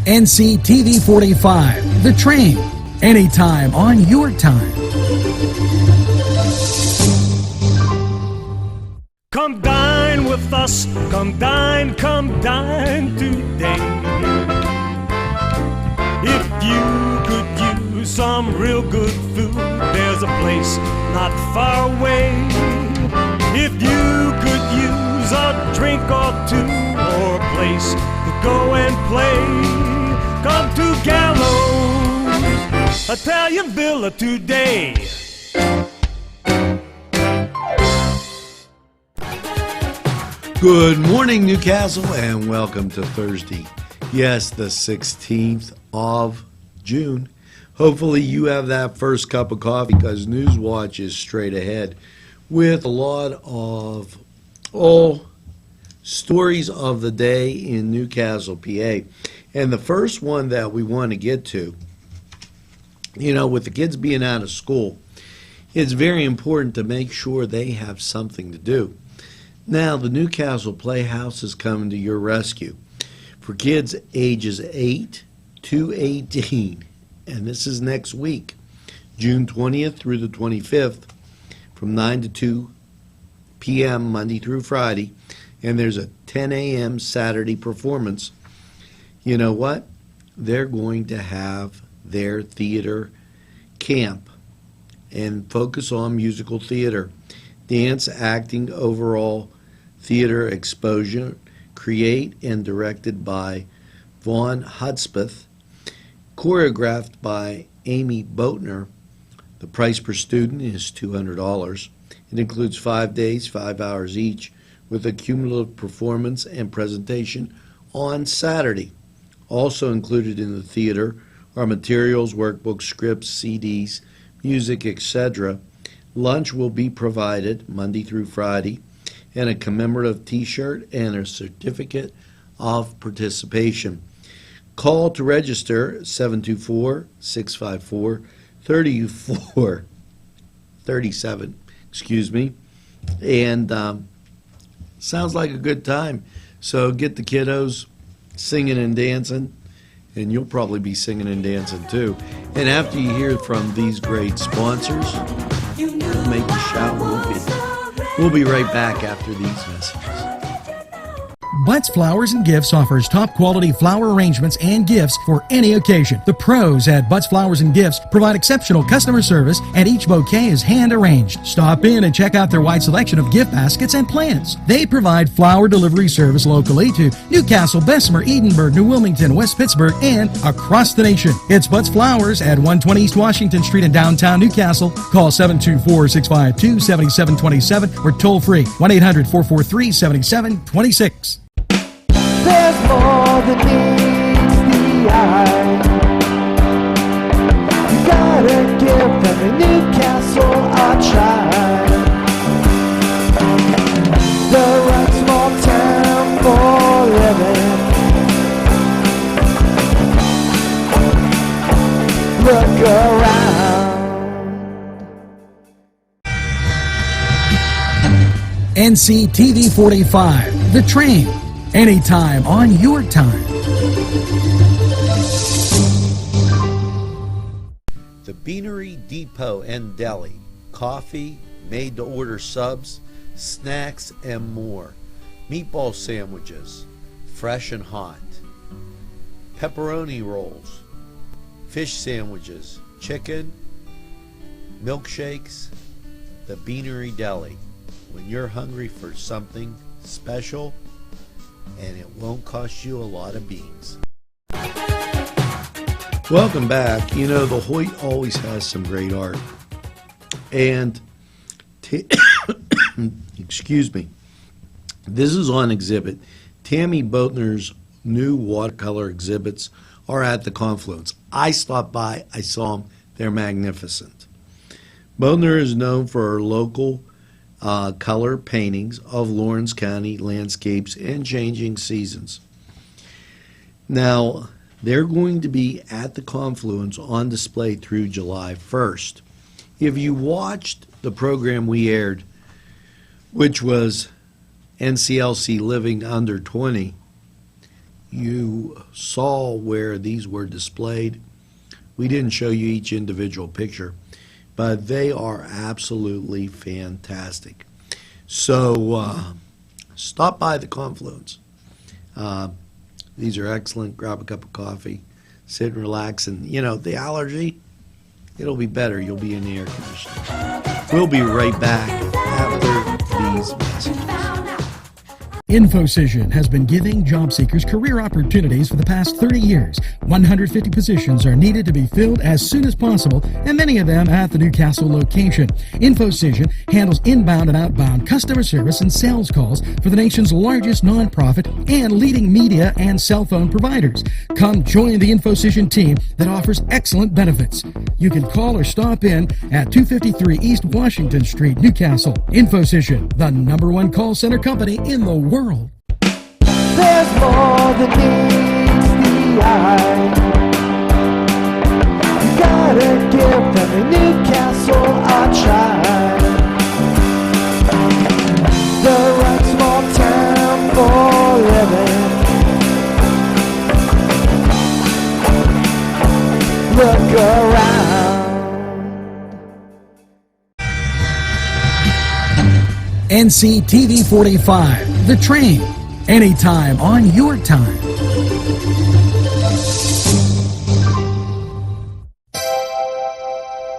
NCTV45, The Train, anytime on your time. Come dine with us, come dine today. If you could use some real good food, there's a place not far away. If you could use a drink or two, or a place to go and play, come to Gallows Italian Villa today. Good morning, Newcastle, and welcome to Thursday. Yes, the 16th of June. Hopefully you have that first cup of coffee, because NewsWatch is straight ahead with a lot of stories of the day in Newcastle, PA. And the first one that we want to get to, with the kids being out of school, it's very important to make sure they have something to do. Now, the Newcastle Playhouse is coming to your rescue for kids ages 8 to 18, and this is next week, June 20th through the 25th, from 9 to 2 p.m. Monday through Friday, and there's a 10 a.m. Saturday performance. You know what? They're going to have their theater camp and focus on musical theater, dance, acting, overall theater exposure, create and directed by Vaughn Hudspeth, choreographed by Amy Boatner. The price per student is $200. It includes 5 days, 5 hours each, with a cumulative performance and presentation on Saturday. Also included in the theater are materials, workbooks, scripts, CDs, music, etc. Lunch will be provided Monday through Friday, and a commemorative t-shirt and a certificate of participation. Call to register 724-654-3437, and sounds like a good time. So get the kiddos singing and dancing, and you'll probably be singing and dancing too. And after you hear from these great sponsors, we'll make you shout. We'll be right back after these messages. Butts Flowers and Gifts offers top quality flower arrangements and gifts for any occasion. The pros at Butts Flowers and Gifts provide exceptional customer service, and each bouquet is hand arranged. Stop in and check out their wide selection of gift baskets and plants. They provide flower delivery service locally to Newcastle, Bessemer, Edinburgh, New Wilmington, West Pittsburgh, and across the nation. It's Butts Flowers at 120 East Washington Street in downtown Newcastle. Call 724-652-7727 or toll free 1-800-443-7726. There's more than meets the eye. You gotta give every Newcastle a try. The right small town for living. Look around. NCTV45, The Train, anytime on your time. The Beanery Depot and Deli. Coffee, made-to-order subs, snacks, and more. Meatball sandwiches, fresh and hot. Pepperoni rolls, fish sandwiches, chicken, milkshakes. The Beanery Deli. When you're hungry for something special, and it won't cost you a lot of beans. Welcome back. The Hoyt always has some great art. And, excuse me, this is on exhibit. Tammy Boatner's new watercolor exhibits are at the Confluence. I stopped by. I saw them. They're magnificent. Boatner is known for her local color paintings of Lawrence County landscapes and changing seasons. Now, they're going to be at the Confluence on display through July 1st. If you watched the program we aired, which was NCLC Living Under 20, you saw where these were displayed. We didn't show you each individual picture, but they are absolutely fantastic. So stop by the Confluence. These are excellent. Grab a cup of coffee, sit and relax, and the allergy, it'll be better. You'll be in the air conditioning. We'll be right back after these messages. InfoCision has been giving job seekers career opportunities for the past 30 years. 150 positions are needed to be filled as soon as possible, and many of them at the Newcastle location. InfoCision handles inbound and outbound customer service and sales calls for the nation's largest nonprofit and leading media and cell phone providers. Come join the InfoCision team that offers excellent benefits. You can call or stop in at 253 East Washington Street, Newcastle. InfoCision, the #1 call center company in the world. There's more than meets the eye. You gotta give them a Newcastle a try. The right small town for living. Look around. NCTV45, The Train, anytime on your time.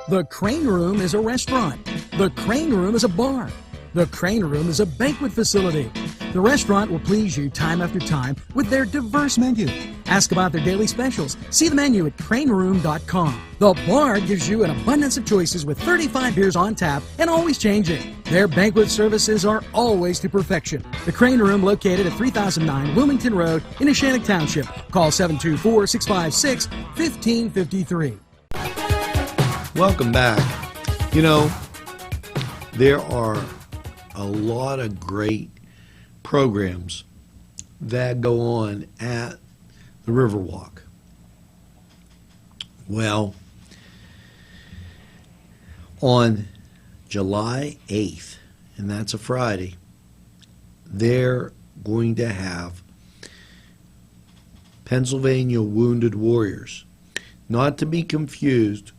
The Crane Room is a restaurant. The Crane Room is a bar. The Crane Room is a banquet facility. The restaurant will please you time after time with their diverse menu. Ask about their daily specials. See the menu at craneroom.com. The bar gives you an abundance of choices with 35 beers on tap and always changing. Their banquet services are always to perfection. The Crane Room, located at 3009 Wilmington Road in Neshannock Township. Call 724-656-1553. Welcome back. There are a lot of great programs that go on at the Riverwalk. Well, on July 8th, and that's a Friday, they're going to have Pennsylvania Wounded Warriors, not to be confused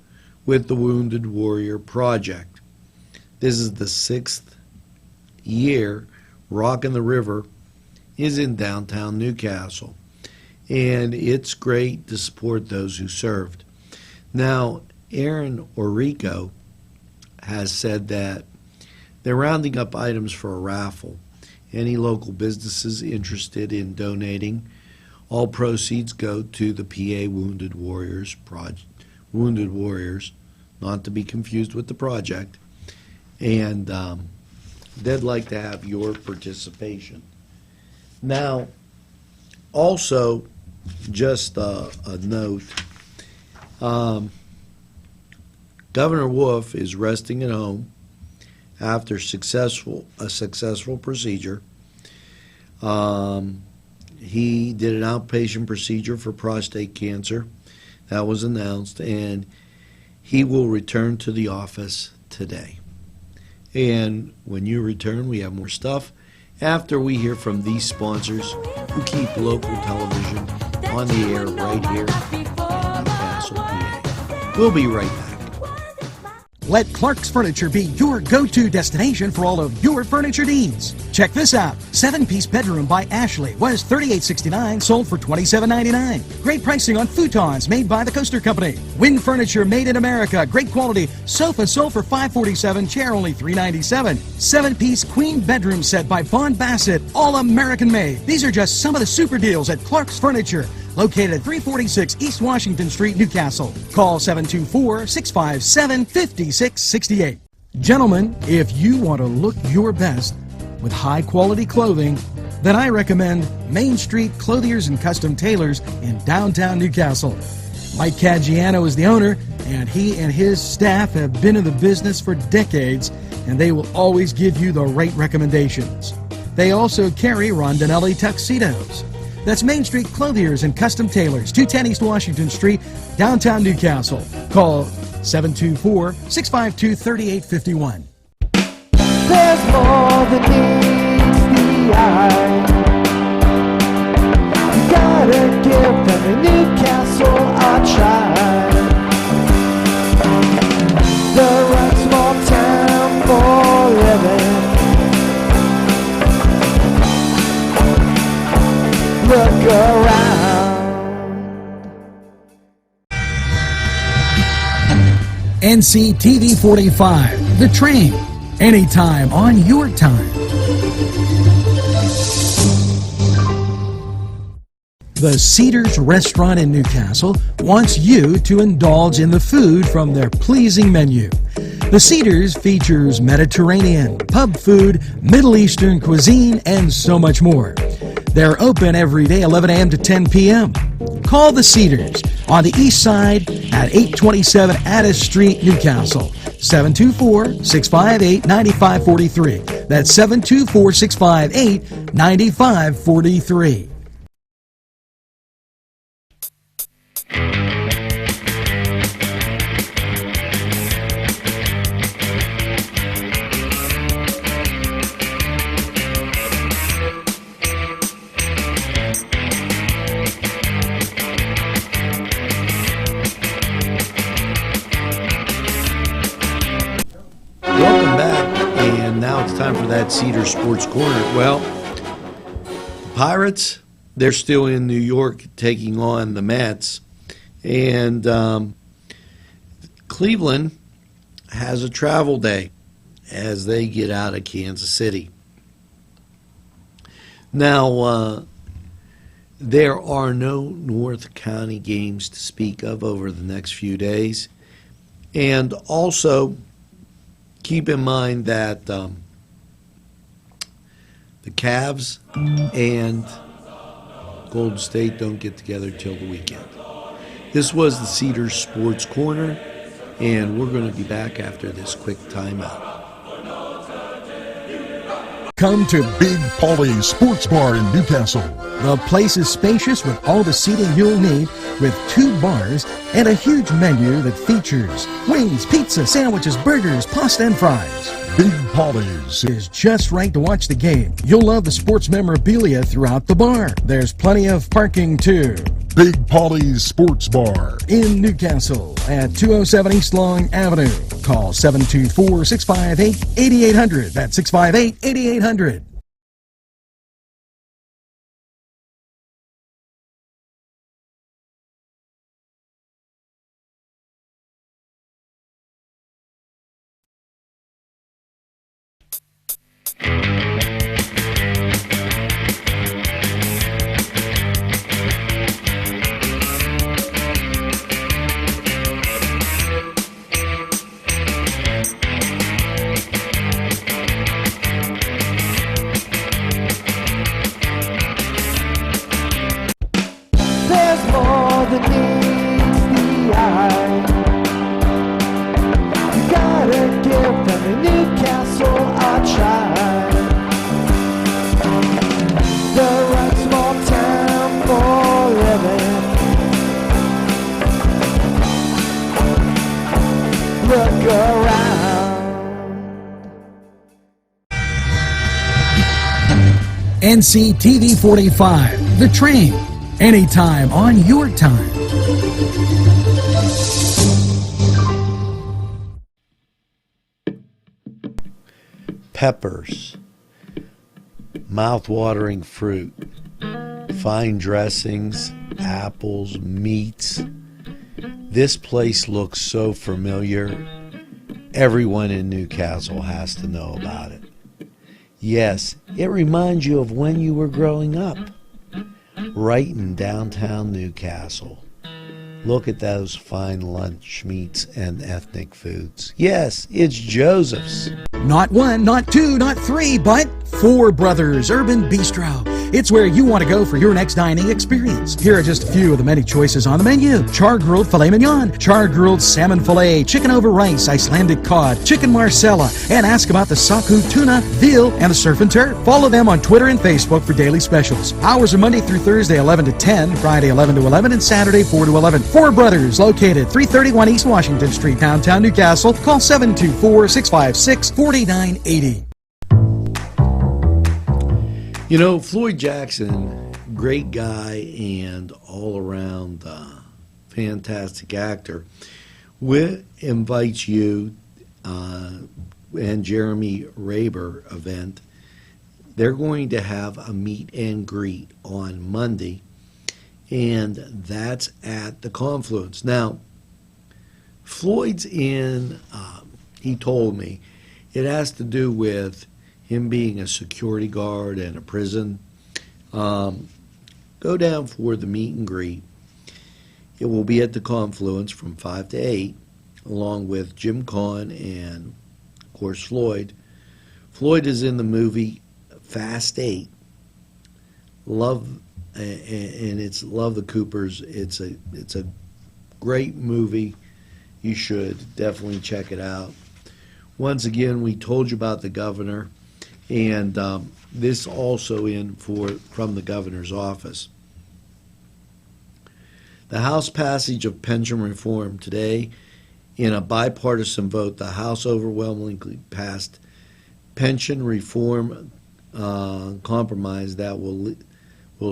with the Wounded Warrior Project. This is the 6th year Rockin' the River is in downtown Newcastle, and it's great to support those who served. Now, Aaron Orico has said that they're rounding up items for a raffle. Any local businesses interested in donating, all proceeds go to the PA Wounded Warriors Project. Wounded Warriors, not to be confused with the project, and they'd like to have your participation. Now, also, just a note, Governor Wolf is resting at home after a successful procedure. He did an outpatient procedure for prostate cancer. That was announced, and he will return to the office today. And when you return, we have more stuff after we hear from these sponsors who keep local television on the air right here in Newcastle, PA. We'll be right back. Let Clark's Furniture be your go-to destination for all of your furniture needs. Check this out. 7-piece bedroom by Ashley was $38.69, sold for $27.99. Great pricing on futons made by the Coaster Company. Wind furniture made in America. Great quality. Sofa sold for $547, chair only $397. 7-piece queen bedroom set by Vaughn Bassett, all American made. These are just some of the super deals at Clark's Furniture, located at 346 East Washington Street, Newcastle. Call 724-657-5668. Gentlemen, if you want to look your best with high-quality clothing, then I recommend Main Street Clothiers and Custom Tailors in downtown Newcastle. Mike Caggiano is the owner, and he and his staff have been in the business for decades, and they will always give you the right recommendations. They also carry Rondinelli tuxedos. That's Main Street Clothiers and Custom Tailors, 210 East Washington Street, downtown Newcastle. Call 724-652-3851. There's more than meets the eye. You gotta NCTV45, The Train, anytime on your time. The Cedars Restaurant in Newcastle wants you to indulge in the food from their pleasing menu. The Cedars features Mediterranean, pub food, Middle Eastern cuisine, and so much more. They're open every day 11 a.m. to 10 p.m. Call the Cedars on the east side at 827 Addis Street, Newcastle. 724-658-9543. That's 724-658-9543. Welcome back, and now it's time for that Cedar Sports Corner. Well, the Pirates, they're still in New York taking on the Mets, and Cleveland has a travel day as they get out of Kansas City. Now, there are no North County games to speak of over the next few days, and also keep in mind that the Cavs and Golden State don't get together till the weekend. This was the Cedars Sports Corner, and we're going to be back after this quick timeout. Come to Big Polly's Sports Bar in Newcastle. The place is spacious with all the seating you'll need, with 2 bars and a huge menu that features wings, pizza, sandwiches, burgers, pasta, and fries. Big Polly's Is just right to watch the game. You'll love the sports memorabilia throughout the bar. There's plenty of parking too. Big Polly's Sports Bar In Newcastle at 207 East Long Avenue. Call 724-658-8800. That's 658-8800. There's more than meets the eye. You gotta give them in Newcastle a try. The right small town for living. Look around. NCTV45, The Train, anytime on your time. Peppers, mouth-watering fruit, fine dressings, apples, meats. This place looks so familiar. Everyone in Newcastle has to know about it. Yes, it reminds you of when you were growing up, right in downtown Newcastle. Look at those fine lunch meats and ethnic foods. Yes, it's Joseph's. Not 1, not 2, not 3, but 4 Brothers Urban Bistro. It's where you want to go for your next dining experience. Here are just a few of the many choices on the menu. Char-grilled filet mignon, char-grilled salmon filet, chicken over rice, Icelandic cod, chicken marsala, and ask about the saku tuna, veal, and the surf and turf. Follow them on Twitter and Facebook for daily specials. Hours are Monday through Thursday 11 to 10, Friday 11 to 11, and Saturday 4 to 11. 4 Brothers, located 331 East Washington Street, downtown Newcastle. Call 724-656-4980. You know, Floyd Jackson, great guy and all-around fantastic actor, invites you and Jeremy Raber event. They're going to have a meet and greet on Monday, and that's at the Confluence. Now, Floyd's in, he told me, it has to do with him being a security guard in a prison. Go down for the meet and greet. It will be at the Confluence from 5 to 8, along with Jim Kahn and, of course, Floyd. Floyd is in the movie Fast 8. Love, and it's Love the Coopers. It's a great movie. You should definitely check it out. Once again, we told you about the governor, and this also from the governor's office. The House passage of pension reform today, in a bipartisan vote, the House overwhelmingly passed pension reform compromise that will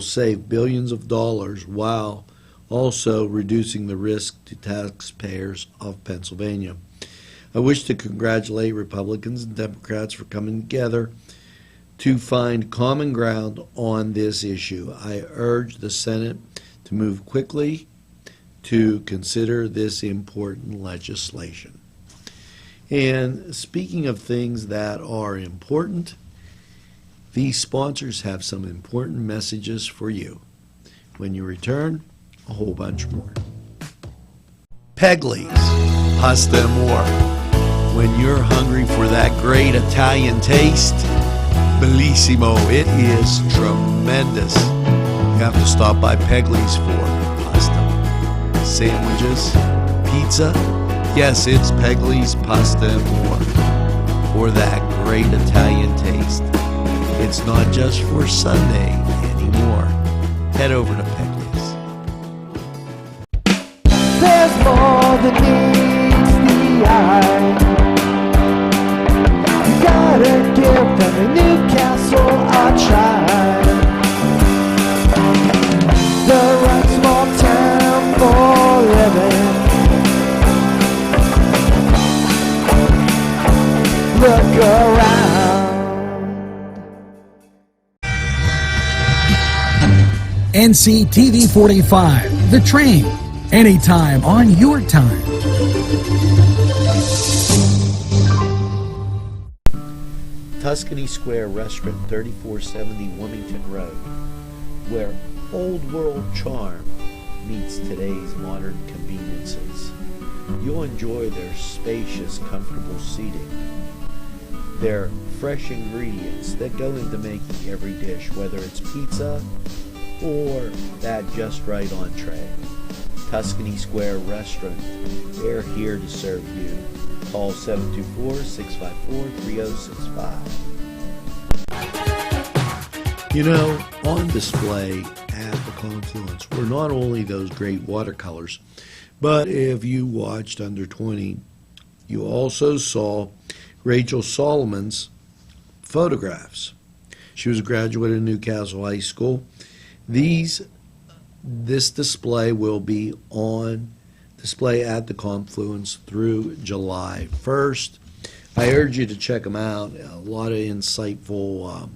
save billions of dollars while also reducing the risk to taxpayers of Pennsylvania. I wish to congratulate Republicans and Democrats for coming together to find common ground on this issue. I urge the Senate to move quickly to consider this important legislation. And speaking of things that are important, these sponsors have some important messages for you. When you return, a whole bunch more. Pegley's Pasta and More. When you're hungry for that great Italian taste, bellissimo, it is tremendous. You have to stop by Pegley's for pasta, sandwiches, pizza. Yes, it's Pegley's Pasta and More for that great Italian taste. It's not just for Sunday anymore. Head over to Pegley's. There's more than meets the eye. You gotta give them a Newcastle a try. The right small town for living. Look around. NCTV45, The Train, anytime on your time. Tuscany Square Restaurant, 3470 Wilmington Road, where old world charm meets today's modern conveniences. You'll enjoy their spacious, comfortable seating, their fresh ingredients that go into making every dish, whether it's pizza or that just right entree. Tuscany Square Restaurant, they're here to serve you. Call 724-654-3065. You know, on display at the Confluence were not only those great watercolors, but if you watched Under 20, you also saw Rachel Solomon's photographs. She was a graduate of Newcastle High School. This display will be on display at the Confluence through July 1st. I urge you to check them out. A lot of insightful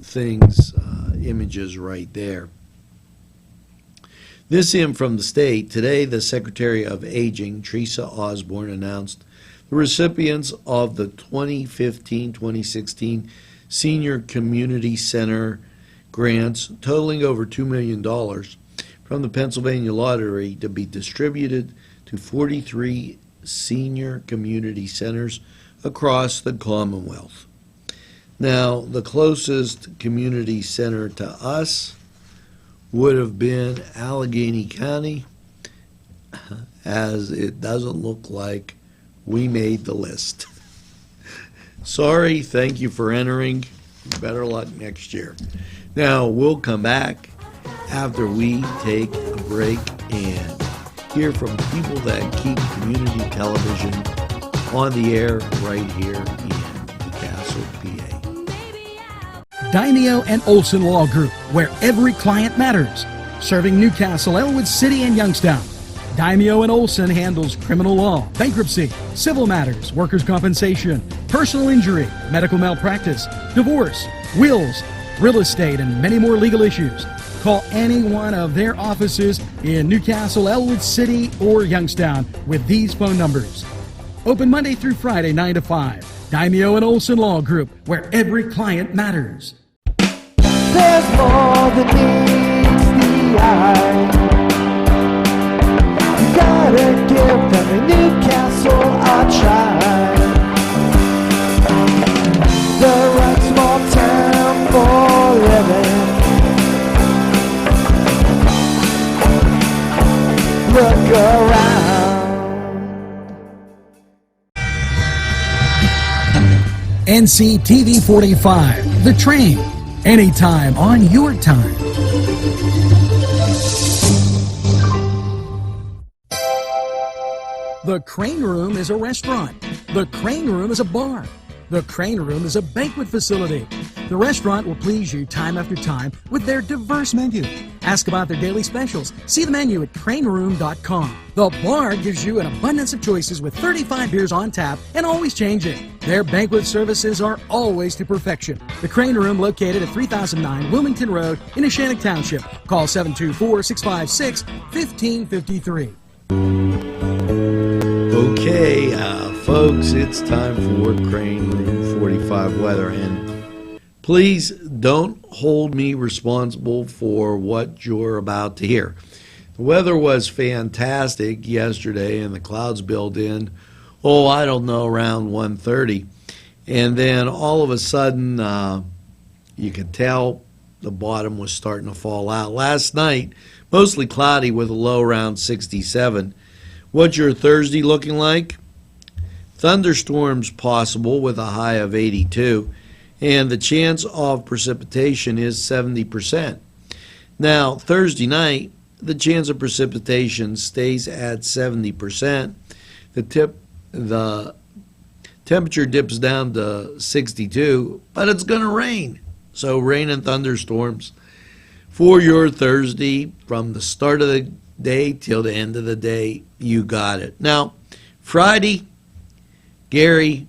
things, images right there. This in from the state. Today, the Secretary of Aging, Teresa Osborne, announced the recipients of the 2015-2016 Senior Community Center grants totaling over $2 million from the Pennsylvania Lottery to be distributed to 43 senior community centers across the Commonwealth. Now, the closest community center to us would have been Allegheny County, as it doesn't look like we made the list. Sorry, thank you for entering. Better luck next year. Now, we'll come back after we take a break and hear from people that keep community television on the air right here in Newcastle, PA. Daimio and Olson Law Group, where every client matters. Serving Newcastle, Elwood City, and Youngstown. Daimio and Olson handles criminal law, bankruptcy, civil matters, workers' compensation, personal injury, medical malpractice, divorce, wills, real estate, and many more legal issues. Call any one of their offices in Newcastle, Elwood City, or Youngstown with these phone numbers. Open Monday through Friday, 9 to 5. Daimyo and Olson Law Group, where every client matters. There's more than meets the eye. You gotta give them a Newcastle a try. The right small town for living. Look around. NCTV45, The Train, anytime on your time. The Crane Room is a restaurant. The Crane Room is a bar. The Crane Room is a banquet facility. The restaurant will please you time after time with their diverse menu. Ask about their daily specials. See the menu at craneroom.com. The bar gives you an abundance of choices with 35 beers on tap and always changing. Their banquet services are always to perfection. The Crane Room, located at 3009 Wilmington Road in Neshannock Township. Call 724-656-1553. Okay, folks, it's time for Crane Room 45 weather, and please don't hold me responsible for what you're about to hear. The weather was fantastic yesterday, and the clouds built in, I don't know, around 1:30, and then all of a sudden, you could tell the bottom was starting to fall out. Last night, mostly cloudy with a low around 67. What's your Thursday looking like? Thunderstorms possible with a high of 82, and the chance of precipitation is 70%. Now, Thursday night, the chance of precipitation stays at 70%. The temperature dips down to 62, but it's going to rain. So rain and thunderstorms for your Thursday from the start of the day till the end of the day. You got it. Now, Friday, Gary,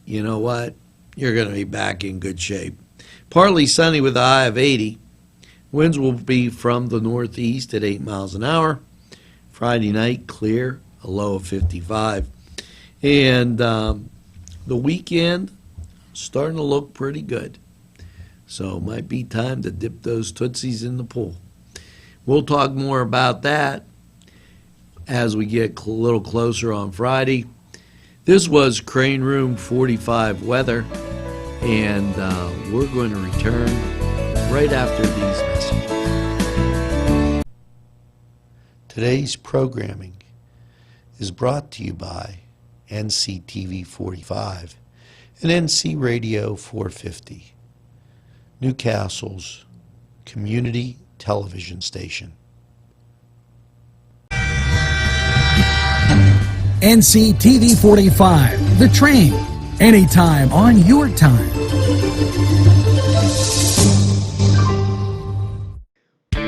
you know what? You're going to be back in good shape. Partly sunny with a high of 80. Winds will be from the northeast at 8 miles an hour. Friday night, clear, a low of 55. And the weekend, starting to look pretty good. So it might be time to dip those Tootsies in the pool. We'll talk more about that as we get a little closer on Friday. This was Crane Room 45 weather, and we're going to return right after these messages. Today's programming is brought to you by NCTV45 and NC Radio 450, Newcastle's community television station. NCTV45, The Train, anytime on your time.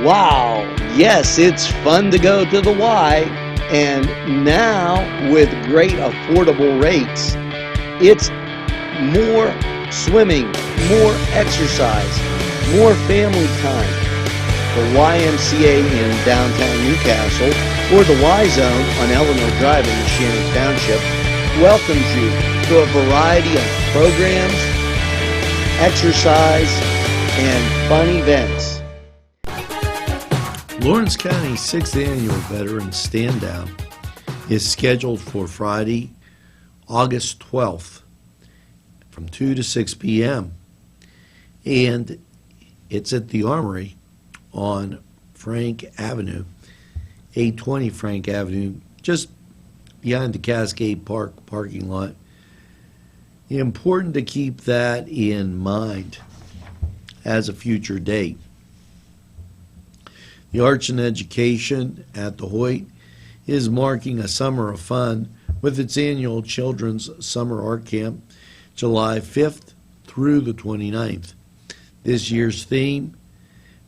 Wow, yes, it's fun to go to the Y, and now with great affordable rates, it's more swimming, more exercise, more family time. The YMCA in downtown Newcastle, or the Y Zone on Eleanor Drive in Neshannock Township, welcomes you to a variety of programs, exercise, and fun events. Lawrence County's 6th Annual Veterans Stand Down is scheduled for Friday, August 12th from 2 to 6 p.m. And it's at the Armory on Frank Avenue, 820 Frank Avenue, just behind the Cascade Park parking lot. Important to keep that in mind as a future date. The Arts and Education at the Hoyt is marking a summer of fun with its annual Children's Summer Art Camp, July 5th through the 29th. This year's theme,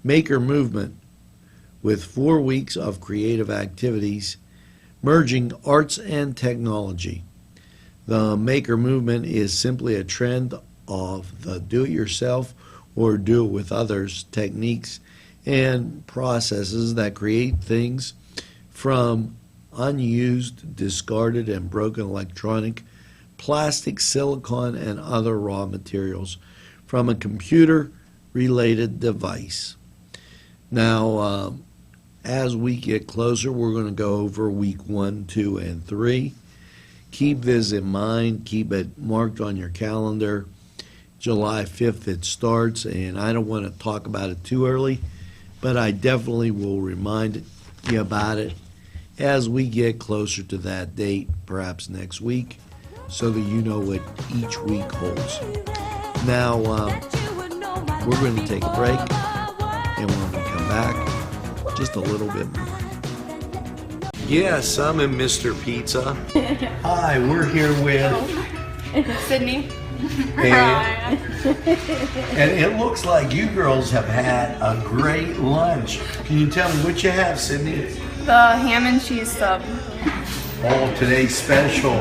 Maker Movement, with 4 weeks of creative activities merging arts and technology. The Maker Movement is simply a trend of the do-it-yourself or do-it-with-others techniques and processes that create things from unused, discarded, and broken electronic, plastic, silicone, and other raw materials from a computer-related device. Now, as we get closer, we're going to go over week 1, 2, and 3. Keep this in mind. Keep it marked on your calendar. July 5th it starts, and I don't want to talk about it too early, but I definitely will remind you about it as we get closer to that date, perhaps next week, so that you know what each week holds. Now, we're going to take a break, and when we come back, just a little bit more. Yes, I'm in Mr. Pizza. Hi, we're here with Sydney. and it looks like you girls have had a great lunch. Can you tell me what you have, Sydney? The ham and cheese sub. Oh, today's special.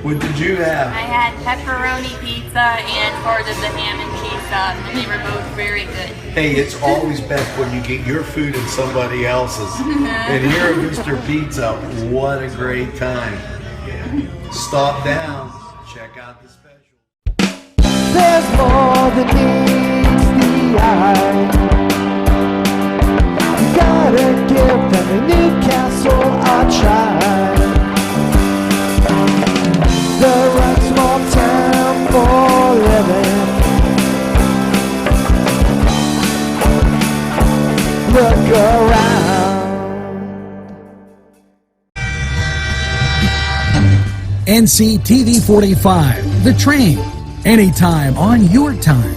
What did you have? I had pepperoni pizza and ordered the ham and cheese sub, and they were both very good. Hey, it's always best when you get your food and somebody else's. And here at Mr. Pizza, what a great time. Stop down, check out the special. There's more than meets the eye. You gotta give them a Newcastle a try. The right small town for living. Look around. NCTV45, The Train, anytime on your time.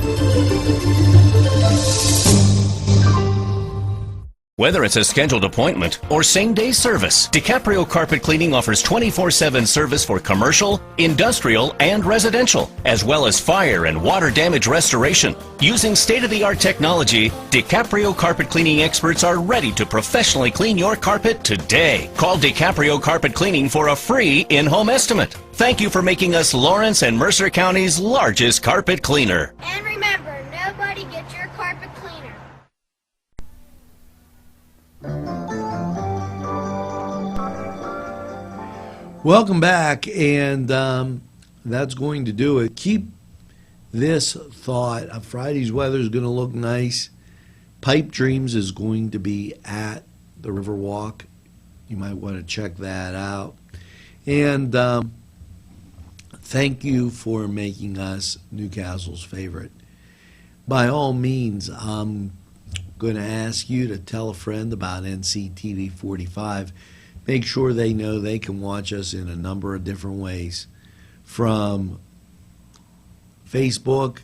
Whether it's a scheduled appointment or same-day service, DiCaprio Carpet Cleaning offers 24/7 service for commercial, industrial, and residential, as well as fire and water damage restoration. Using state-of-the-art technology, DiCaprio Carpet Cleaning experts are ready to professionally clean your carpet today. Call DiCaprio Carpet Cleaning for a free in-home estimate. Thank you for making us Lawrence and Mercer County's largest carpet cleaner. And remember, nobody gets your carpet cleaner. Welcome back, and that's going to do it. Keep this thought. Friday's weather is going to look nice. Pipe Dreams is going to be at the Riverwalk. You might want to check that out. And thank you for making us Newcastle's favorite. By all means, I'm going to ask you to tell a friend about NCTV45. Make sure they know they can watch us in a number of different ways, from Facebook,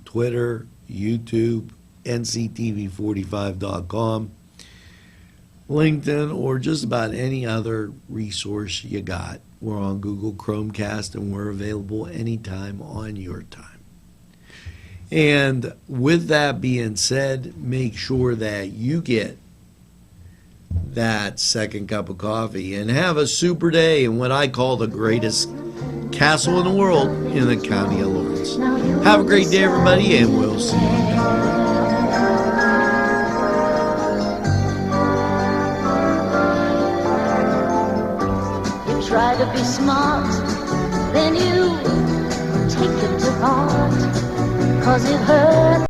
Twitter, YouTube, NCTV45.com, LinkedIn, or just about any other resource you got. We're on Google Chromecast, and we're available anytime on your time. And with that being said, make sure that you get that second cup of coffee and have a super day in what I call the greatest castle in the world in the county of Lawrence. Have a great day, everybody, and we'll see you tomorrow. You try to be smart, then you take it to heart, 'cause it hurts.